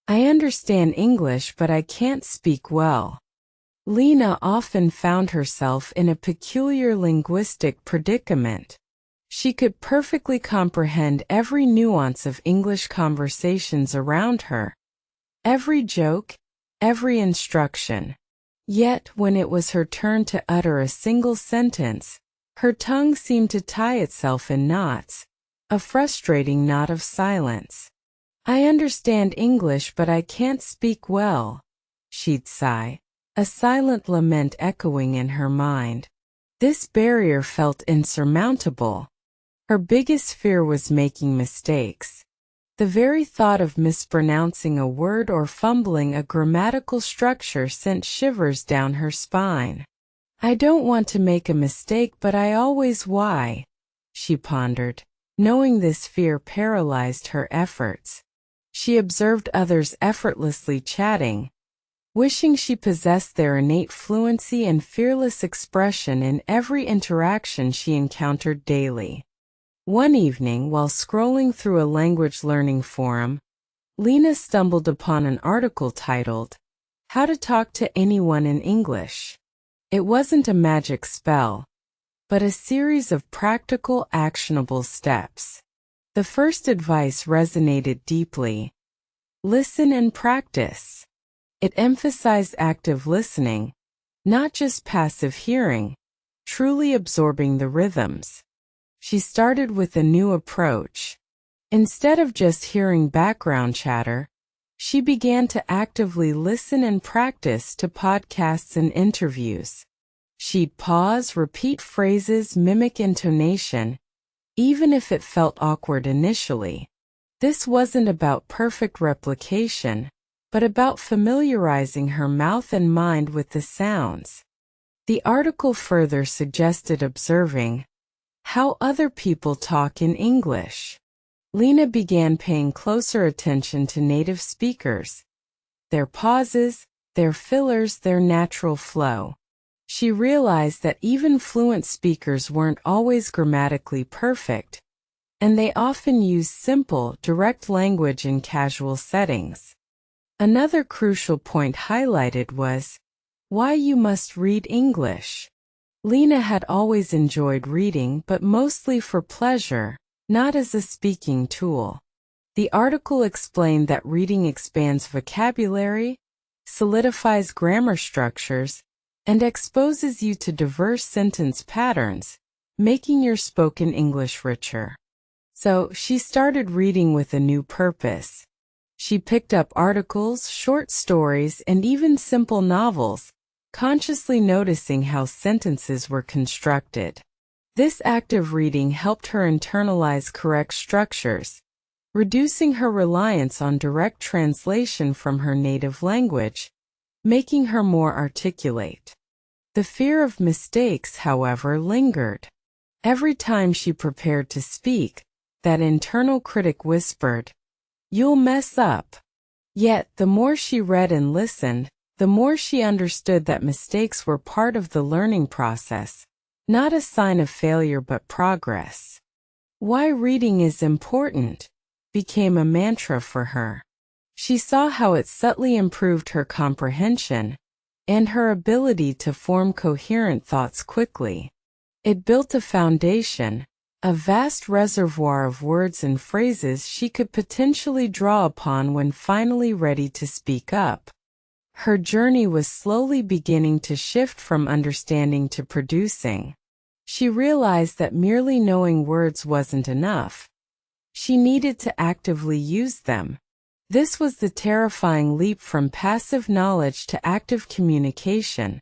I understand English, but I can't speak well. Lena often found herself in a peculiar linguistic predicament. She could perfectly comprehend every nuance of English conversations around her, every joke, every instruction. Yet, when it was her turn to utter a single sentence, her tongue seemed to tie itself in knots, a frustrating knot of silence. I understand English, but I can't speak well, she'd sigh, a silent lament echoing in her mind. This barrier felt insurmountable. Her biggest fear was making mistakes. The very thought of mispronouncing a word or fumbling a grammatical structure sent shivers down her spine. I don't want to make a mistake, but I always why, she pondered. Knowing this fear paralyzed her efforts. She observed others effortlessly chatting, wishing she possessed their innate fluency and fearless expression in every interaction she encountered daily. One evening, while scrolling through a language learning forum, Lena stumbled upon an article titled, "How to Talk to Anyone in English." It wasn't a magic spell, but a series of practical, actionable steps. The first advice resonated deeply. Listen and practice. It emphasized active listening, not just passive hearing, truly absorbing the rhythms. She started with a new approach. Instead of just hearing background chatter, she began to actively listen and practice to podcasts and interviews. She'd pause, repeat phrases, mimic intonation, even if it felt awkward initially. This wasn't about perfect replication, but about familiarizing her mouth and mind with the sounds. The article further suggested observing how other people talk in English. Lena began paying closer attention to native speakers, their pauses, their fillers, their natural flow. She realized that even fluent speakers weren't always grammatically perfect, and they often used simple, direct language in casual settings. Another crucial point highlighted was why you must read English. Lena had always enjoyed reading, but mostly for pleasure, not as a speaking tool. The article explained that reading expands vocabulary, solidifies grammar structures, and exposes you to diverse sentence patterns, making your spoken English richer. So, she started reading with a new purpose. She picked up articles, short stories, and even simple novels, consciously noticing how sentences were constructed. This active reading helped her internalize correct structures, reducing her reliance on direct translation from her native language, making her more articulate. The fear of mistakes, however, lingered. Every time she prepared to speak, that internal critic whispered, "You'll mess up." Yet, the more she read and listened, the more she understood that mistakes were part of the learning process, not a sign of failure but progress. Why reading is important became a mantra for her. She saw how it subtly improved her comprehension and her ability to form coherent thoughts quickly. It built a foundation, a vast reservoir of words and phrases she could potentially draw upon when finally ready to speak up. Her journey was slowly beginning to shift from understanding to producing. She realized that merely knowing words wasn't enough. She needed to actively use them. This was the terrifying leap from passive knowledge to active communication,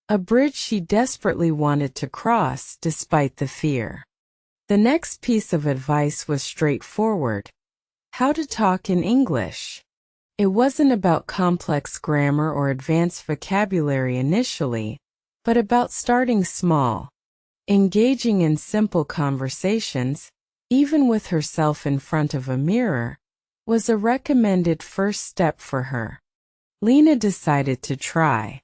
a bridge she desperately wanted to cross despite the fear. The next piece of advice was straightforward: how to talk in English. It wasn't about complex grammar or advanced vocabulary initially, but about starting small, engaging in simple conversations, even with herself in front of a mirror, was a recommended first step for her. Lena decided to try.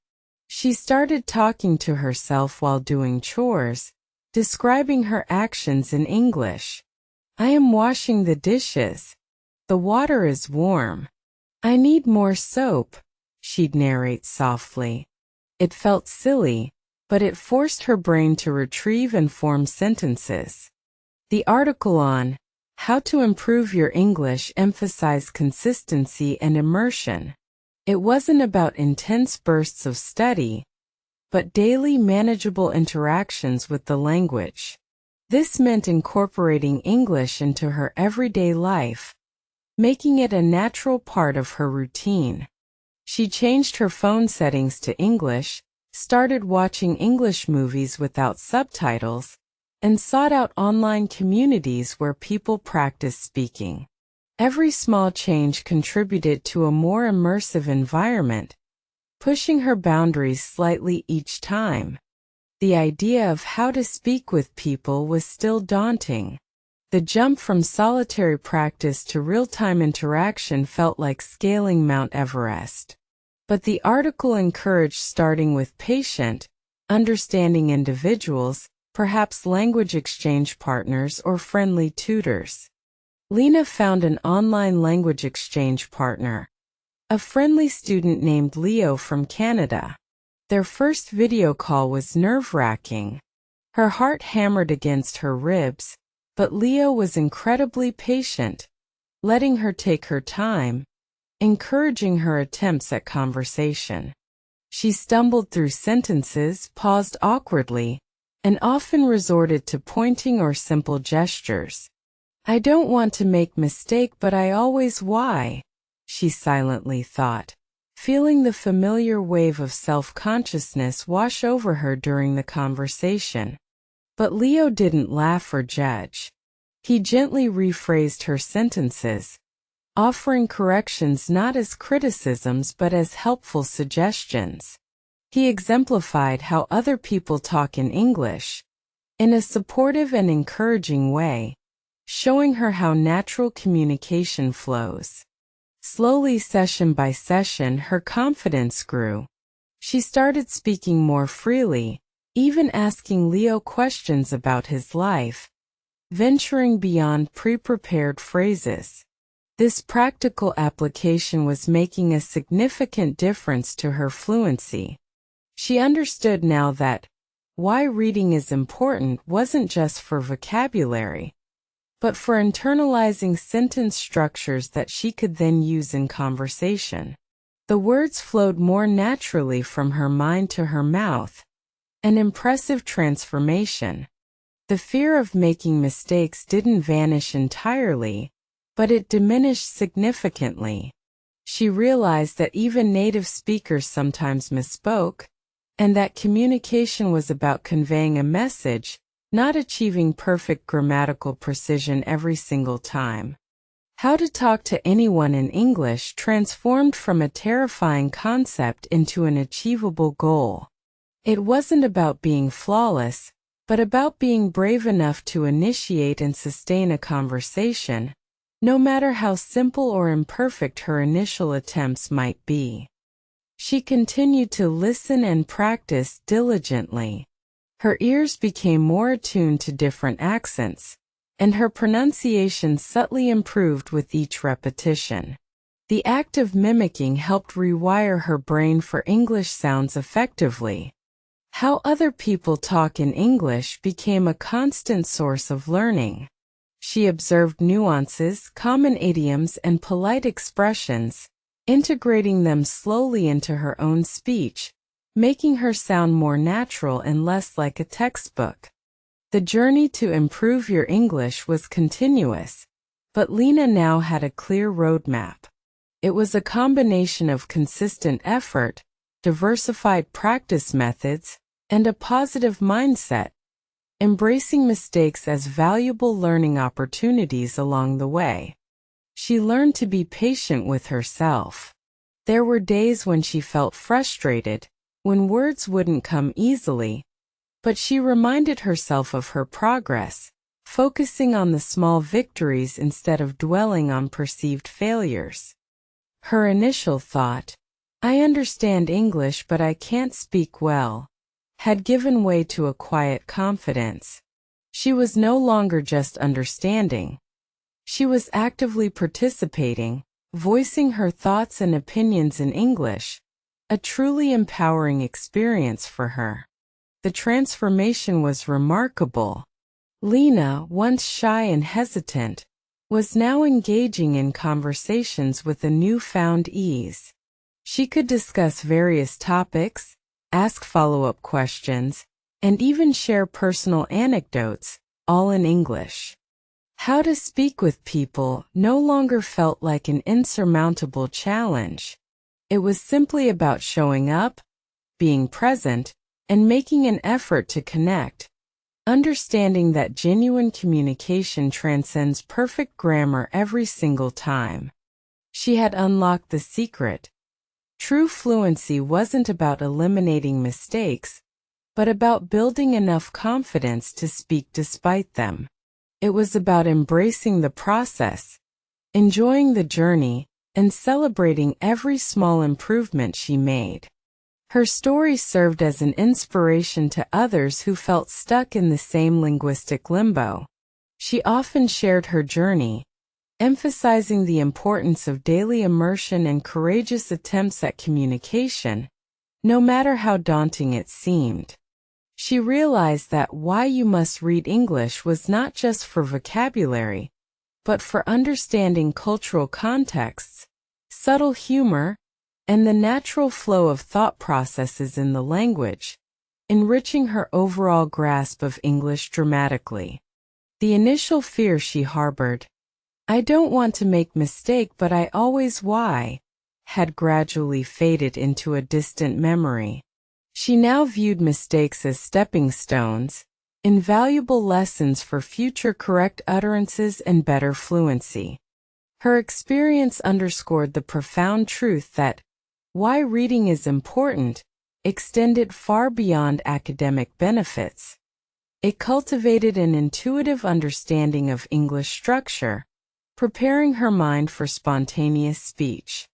She started talking to herself while doing chores, describing her actions in English. "I am washing the dishes. The water is warm. "I need more soap," she'd narrate softly. It felt silly, but it forced her brain to retrieve and form sentences. The article on How to Improve Your English emphasized consistency and immersion. It wasn't about intense bursts of study, but daily manageable interactions with the language. This meant incorporating English into her everyday life, making it a natural part of her routine. She changed her phone settings to English, started watching English movies without subtitles, and sought out online communities where people practiced speaking. Every small change contributed to a more immersive environment, pushing her boundaries slightly each time. The idea of how to speak with people was still daunting. The jump from solitary practice to real-time interaction felt like scaling Mount Everest. But the article encouraged starting with patient, understanding individuals, perhaps language exchange partners or friendly tutors. Lena found an online language exchange partner, a friendly student named Leo from Canada. Their first video call was nerve-wracking. Her heart hammered against her ribs, but Leo was incredibly patient, letting her take her time, encouraging her attempts at conversation. She stumbled through sentences, paused awkwardly, and often resorted to pointing or simple gestures. "I don't want to make mistake, but I always why," she silently thought, feeling the familiar wave of self-consciousness wash over her during the conversation. But Leo didn't laugh or judge. He gently rephrased her sentences, offering corrections not as criticisms but as helpful suggestions. He exemplified how other people talk in English, in a supportive and encouraging way, showing her how natural communication flows. Slowly, session by session, her confidence grew. She started speaking more freely, even asking Leo questions about his life, venturing beyond pre-prepared phrases. This practical application was making a significant difference to her fluency. She understood now that why reading is important wasn't just for vocabulary, but for internalizing sentence structures that she could then use in conversation. The words flowed more naturally from her mind to her mouth, an impressive transformation. The fear of making mistakes didn't vanish entirely, but it diminished significantly. She realized that even native speakers sometimes misspoke, and that communication was about conveying a message, not achieving perfect grammatical precision every single time. How to talk to anyone in English transformed from a terrifying concept into an achievable goal. It wasn't about being flawless, but about being brave enough to initiate and sustain a conversation, no matter how simple or imperfect her initial attempts might be. She continued to listen and practice diligently. Her ears became more attuned to different accents, and her pronunciation subtly improved with each repetition. The act of mimicking helped rewire her brain for English sounds effectively. How other people talk in English became a constant source of learning. She observed nuances, common idioms, and polite expressions, integrating them slowly into her own speech, making her sound more natural and less like a textbook. The journey to improve your English was continuous, but Lena now had a clear roadmap. It was a combination of consistent effort, diversified practice methods, and a positive mindset, embracing mistakes as valuable learning opportunities along the way. She learned to be patient with herself. There were days when she felt frustrated, when words wouldn't come easily, but she reminded herself of her progress, focusing on the small victories instead of dwelling on perceived failures. Her initial thought, "I understand English but I can't speak well," had given way to a quiet confidence. She was no longer just understanding. She was actively participating, voicing her thoughts and opinions in English, a truly empowering experience for her. The transformation was remarkable. Lena, once shy and hesitant, was now engaging in conversations with a newfound ease. She could discuss various topics, ask follow-up questions, and even share personal anecdotes, all in English. How to speak with people no longer felt like an insurmountable challenge. It was simply about showing up, being present, and making an effort to connect, understanding that genuine communication transcends perfect grammar every single time. She had unlocked the secret. True fluency wasn't about eliminating mistakes, but about building enough confidence to speak despite them. It was about embracing the process, enjoying the journey, and celebrating every small improvement she made. Her story served as an inspiration to others who felt stuck in the same linguistic limbo. She often shared her journey, emphasizing the importance of daily immersion and courageous attempts at communication, no matter how daunting it seemed. She realized that why you must read English was not just for vocabulary, but for understanding cultural contexts, subtle humor, and the natural flow of thought processes in the language, enriching her overall grasp of English dramatically. The initial fear she harbored, "I don't want to make mistake but I always why," had gradually faded into a distant memory. She now viewed mistakes as stepping stones, invaluable lessons for future correct utterances and better fluency. Her experience underscored the profound truth that why reading is important extended far beyond academic benefits. It cultivated an intuitive understanding of English structure, preparing her mind for spontaneous speech.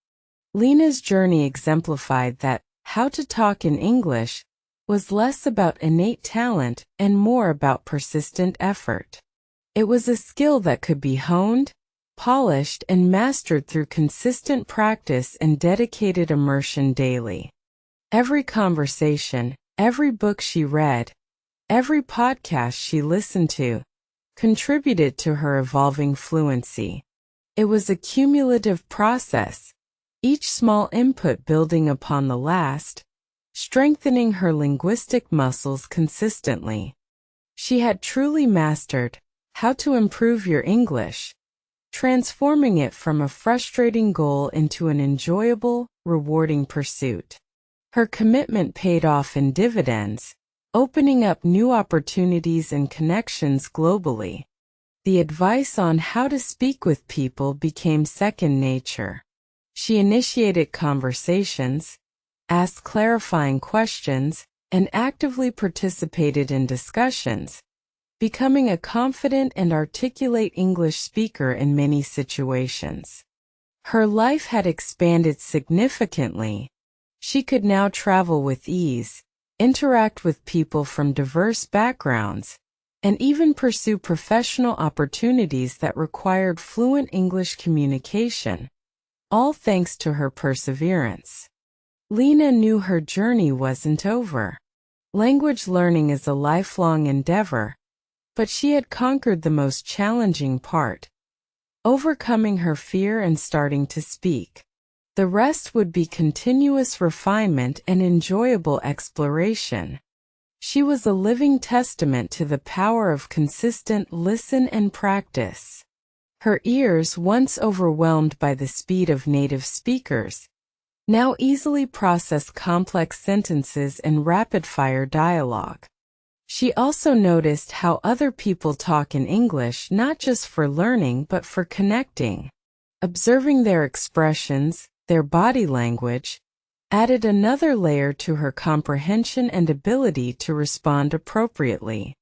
Lena's journey exemplified that how to talk in English was less about innate talent and more about persistent effort. It was a skill that could be honed, polished, and mastered through consistent practice and dedicated immersion daily. Every conversation, every book she read, every podcast she listened to, contributed to her evolving fluency. It was a cumulative process, each small input building upon the last, strengthening her linguistic muscles consistently. She had truly mastered how to improve your English, transforming it from a frustrating goal into an enjoyable, rewarding pursuit. Her commitment paid off in dividends, opening up new opportunities and connections globally. The advice on how to speak with people became second nature. She initiated conversations, asked clarifying questions, and actively participated in discussions, becoming a confident and articulate English speaker in many situations. Her life had expanded significantly. She could now travel with ease, interact with people from diverse backgrounds, and even pursue professional opportunities that required fluent English communication, all thanks to her perseverance. Lena knew her journey wasn't over. Language learning is a lifelong endeavor, but she had conquered the most challenging part, overcoming her fear and starting to speak. The rest would be continuous refinement and enjoyable exploration. She was a living testament to the power of consistent listen and practice. Her ears, once overwhelmed by the speed of native speakers, now easily process complex sentences and rapid-fire dialogue. She also noticed how other people talk in English not just for learning but for connecting. Observing their expressions, their body language, added another layer to her comprehension and ability to respond appropriately.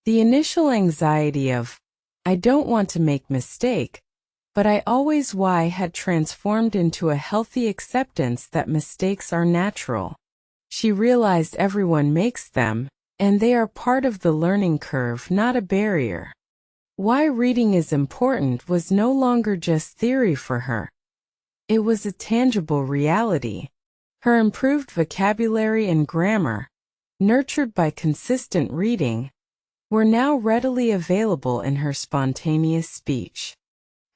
The initial anxiety of, "I don't want to make mistake, but I always why," had transformed into a healthy acceptance that mistakes are natural. She realized everyone makes them, and they are part of the learning curve, not a barrier. Why reading is important was no longer just theory for her. It was a tangible reality. Her improved vocabulary and grammar, nurtured by consistent reading, were now readily available in her spontaneous speech.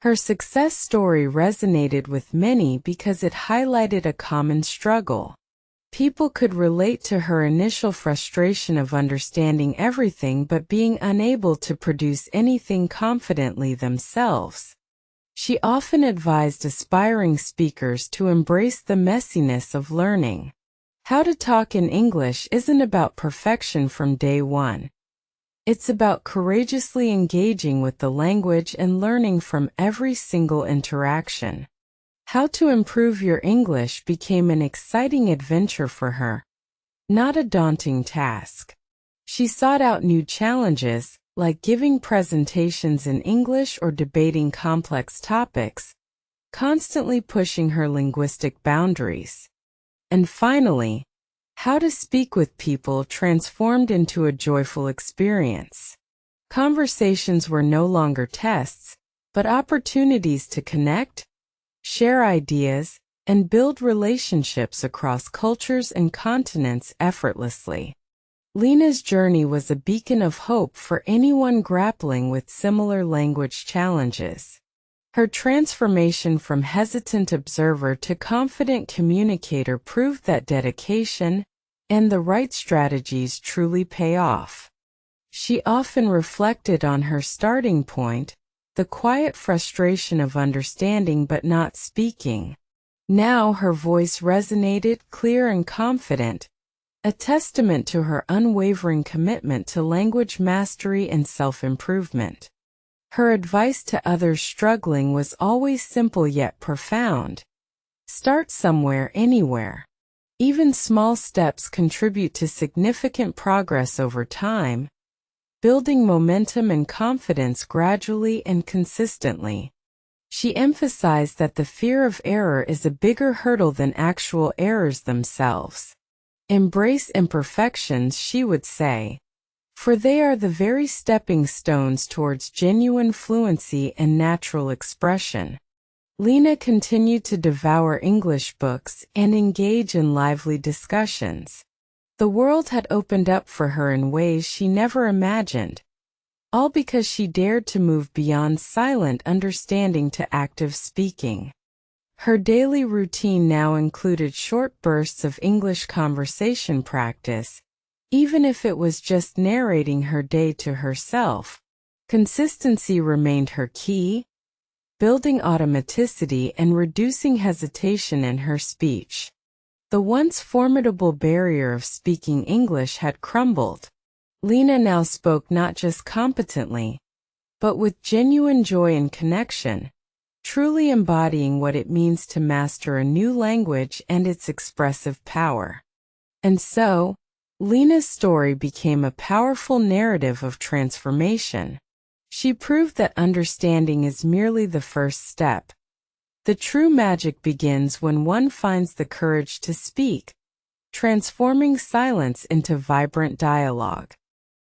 Her success story resonated with many because it highlighted a common struggle. People could relate to her initial frustration of understanding everything but being unable to produce anything confidently themselves. She often advised aspiring speakers to embrace the messiness of learning. How to talk in English isn't about perfection from day one. It's about courageously engaging with the language and learning from every single interaction. How to improve your English became an exciting adventure for her, not a daunting task. She sought out new challenges, like giving presentations in English or debating complex topics, constantly pushing her linguistic boundaries. And finally, how to speak with people transformed into a joyful experience. Conversations were no longer tests, but opportunities to connect, share ideas, and build relationships across cultures and continents effortlessly. Lena's journey was a beacon of hope for anyone grappling with similar language challenges. Her transformation from hesitant observer to confident communicator proved that dedication and the right strategies truly pay off. She often reflected on her starting point, the quiet frustration of understanding but not speaking. Now her voice resonated clear and confident, a testament to her unwavering commitment to language mastery and self-improvement. Her advice to others struggling was always simple yet profound. Start somewhere, anywhere. Even small steps contribute to significant progress over time, building momentum and confidence gradually and consistently. She emphasized that the fear of error is a bigger hurdle than actual errors themselves. Embrace imperfections, she would say, for they are the very stepping stones towards genuine fluency and natural expression. Lena continued to devour English books and engage in lively discussions. The world had opened up for her in ways she never imagined, all because she dared to move beyond silent understanding to active speaking. Her daily routine now included short bursts of English conversation practice, even if it was just narrating her day to herself. Consistency remained her key, building automaticity and reducing hesitation in her speech. The once formidable barrier of speaking English had crumbled. Lena now spoke not just competently, but with genuine joy and connection, truly embodying what it means to master a new language and its expressive power. And so, Lena's story became a powerful narrative of transformation. She proved that understanding is merely the first step. The true magic begins when one finds the courage to speak, transforming silence into vibrant dialogue.